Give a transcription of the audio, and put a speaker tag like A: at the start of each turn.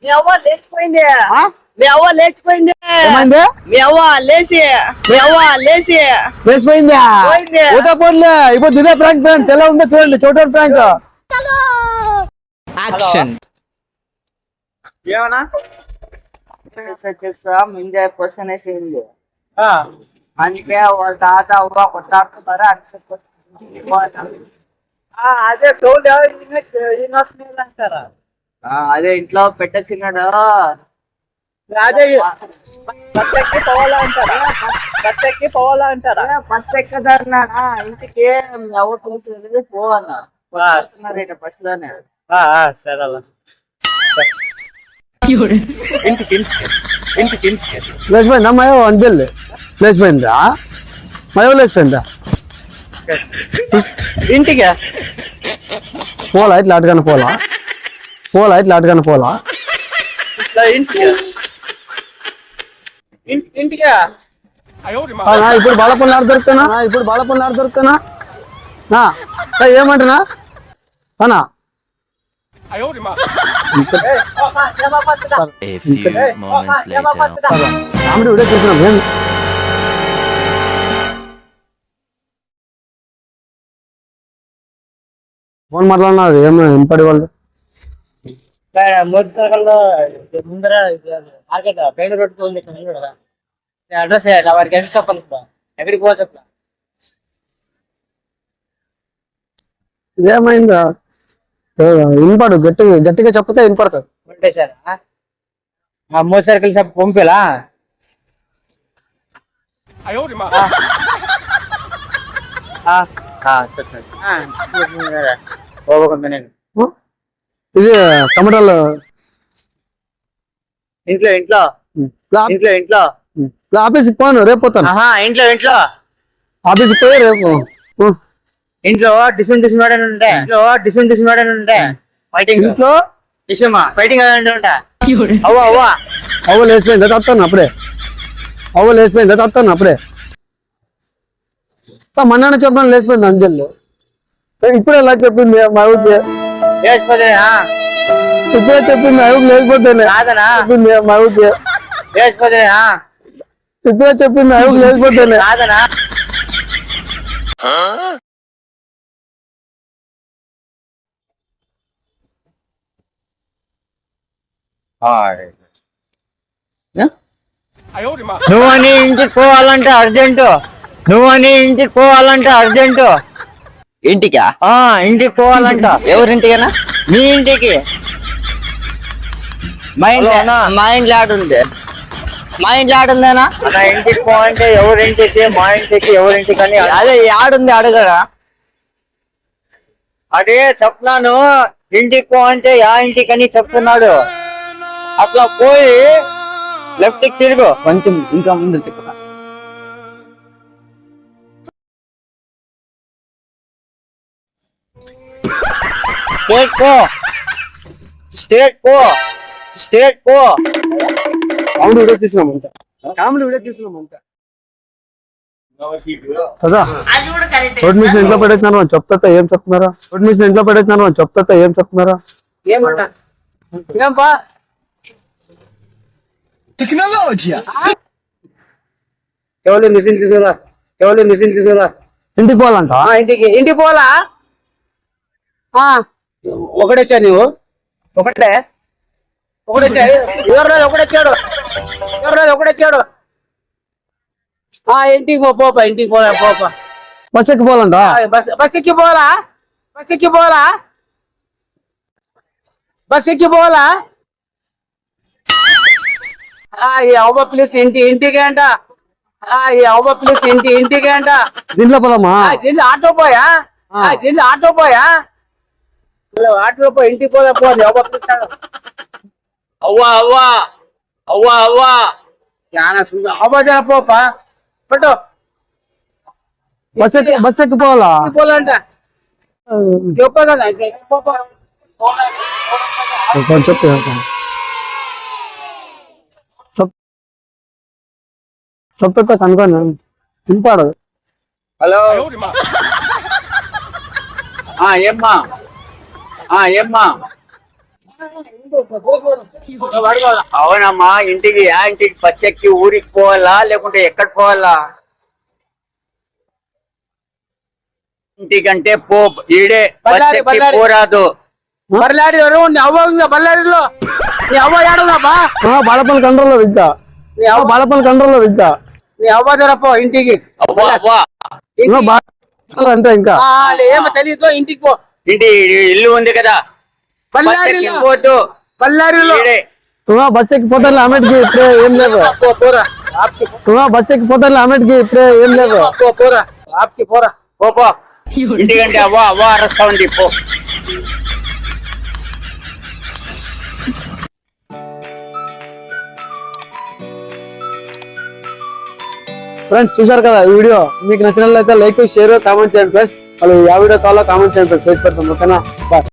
A: మీ అవ్వ లేచిపోయింది. మీ అవ్వ లేచిపోయింది. మీ అవ్వ
B: లేచిపోయిందా? పోట్లే ఇప్పుడు ఇదే ప్రాంక్ ఫ్రెండ్స్ ఎలా ఉందో చూడండి. చోట ప్రాంక్
C: యాక్షన్.
A: ఏమన్నా ముందే క్వశ్చన్ వేసింది. అందుకే వాళ్ళ తాత అవ్వ కొట్టాడుతున్నారు. అదే సౌండ్ అంటారా? అదే ఇంట్లో పెట్టచ్చినాడు. పోవాలా అంటారా? బస్ ఎక్కదన్నా ఇంటికి ఎవరు చూసేది పోవన్నా ఫస్ట్ లోనే. సరే
B: లేచిపోయిందా మయో? అంజల్ లేచిపోయిందా? మయో లేచిపోయిందా?
A: ఇంటికి
B: పోలా ఇట్లా అటుకన్నా పోలా
A: ఇంటికి
B: ఇప్పుడు బాలపల్లి ఆడ దొరుకుతానా ఏమంటున్నా అనా? కామెడీ వీడియో చూసినాం. ఫోన్ మాట్లాడినారు ఏమో ఇంపడి వాళ్ళు
A: ముందర మార్కెట్ పెయింట్ రోడ్ ఉంది. అడ్రస్ వారికి ఎంత చెప్పాలి? ఎక్కడికి పో చెప్ప.
B: ఇదేమైందా? వినపడు గట్టిగా చెప్పతే వినపడతారు.
A: మూడు సరుకులు చెప్ప పంపిలా.
B: ఇది టమాటాలు
A: ఇంట్లో
B: ఆఫీస్కి పోను రేపు పోతాను.
A: ఇంట్లో
B: ఆఫీస్కి పోయి రేపు
A: ఇంట్లో డిఫరెంట్ ఫైటింగ్
B: అవ్వ లేచిపోయిందా? తత్తాను అప్పుడే మన్నాన్న చెప్పాను లేచిపోయింది అంజల్. ఇప్పుడే ఎలా చెప్పింది మా ఊరికి? ఇప్పుడే చెప్పింది మా ఊరికి లేకపోతే మా ఊరికి ఇప్పుడే చెప్పింది మా ఊరికి లేకపోతే
A: నువ్వని ఇంటికి పోవాలంటే అర్జెంటు. ఇంటికా? ఇంటికి పోవాలంట. ఎవరింటికైనా? మీ ఇంటికి. మా ఇంట్లో ఆడుంది. ఆడుందేనా? నా ఇంటికి పోవాలంటే ఎవరింటికి? మా ఇంటికి. ఎవరింటికని అదే ఆడుంది అడగరా? అదే చెప్తున్నాను. ఇంటికి పోవాలంటే యా ఇంటికని చెప్తున్నాడు. అట్లా పోయి లెఫ్ట్ కి తిరుగు కొంచెం ఇంకా ముందు చెప్తా. స్టేట్ పో
B: కామెడీ వీడియో తీసినాం అంతా కదా. రోడ్ మీద ఇంట్లో పెడతాను అని చెప్తా ఏం చెప్తున్నారా?
A: ఏమంటా టెక్నాలజీ మిషన్ తీసుకురా.
B: ఇంటికి పోవాలంట.
A: ఇంటికి పోలా. ఒకటొచ్చా నువ్వు? ఒకటే ఒకటొచ్చాడు. ఇంటికి పోపా.
B: బస్ ఎక్కి పోవాలంట.
A: బస్ ఎక్కి పోవాలా? అవ్వ ప్లీజ్ ఇంటికి అంట.
B: దీంట్లో పోదామా?
A: ఆటో పోయా ఇంటికి పోదా అవ్వ పోపా పట్టు.
B: బస్ ఎక్కి పోవాలా?
A: పోలంట
B: చెప్తా కనుకోను వినపాడదు.
A: హలో ఏమ్మా అవునమ్మా, ఇంటికి బస్ ఎక్కి ఊరికి పోవాలా లేకుంటే ఎక్కడ పోవాలా? ఇంటికంటే పో, ఈడే బస్ ఎక్కి పోరాదు.
C: బళ్ళారి అవ్వ ఉందా? బళ్ళారిలో నీ అవ్వ ఏడుందమ్మా?
B: బాలపల్లి కంట్రోల్లో ఇంకా బాలపల్లి కంట్రోల్లో ఇంకా
C: నీ అవ్వ జరపో ఇంటికి.
A: అవ్వా అవ్వా
B: అంటే ఇంకా
C: ఏమో తెలియదు, ఇంటికి పో.
A: ఇంటి ఇల్లు ఉంది కదా, బస్ ఎక్కి పోవద్దు.
C: బళ్ళారిలో
A: ఈడే
B: బస్ ఎక్కి పోతారులే అమెట్కి ఇప్పుడే ఏం లేదు.
C: పోరా
B: బస్ ఎక్కి పోతారులే అమెట్కి ఇప్పుడే ఏం లేదు.
C: పోరా ఆప్కి పోరా.
A: పో ఇంటికంటే అవ్వా అవ్వా అరుస్తా ఉంది, పో.
B: ఫ్రెండ్స్ చూసారు కదా ఈ వీడియో, మీకు నచ్చినట్లయితే లైక్ షేర్ కామెంట్ చేయండి ఫ్రెండ్స్. వాళ్ళు ఆ వీడియో కావాలో కామెంట్ చేయండి ఫ్రెండ్స్, చేసి పెడతాం. ఓకేనా? బాయ్.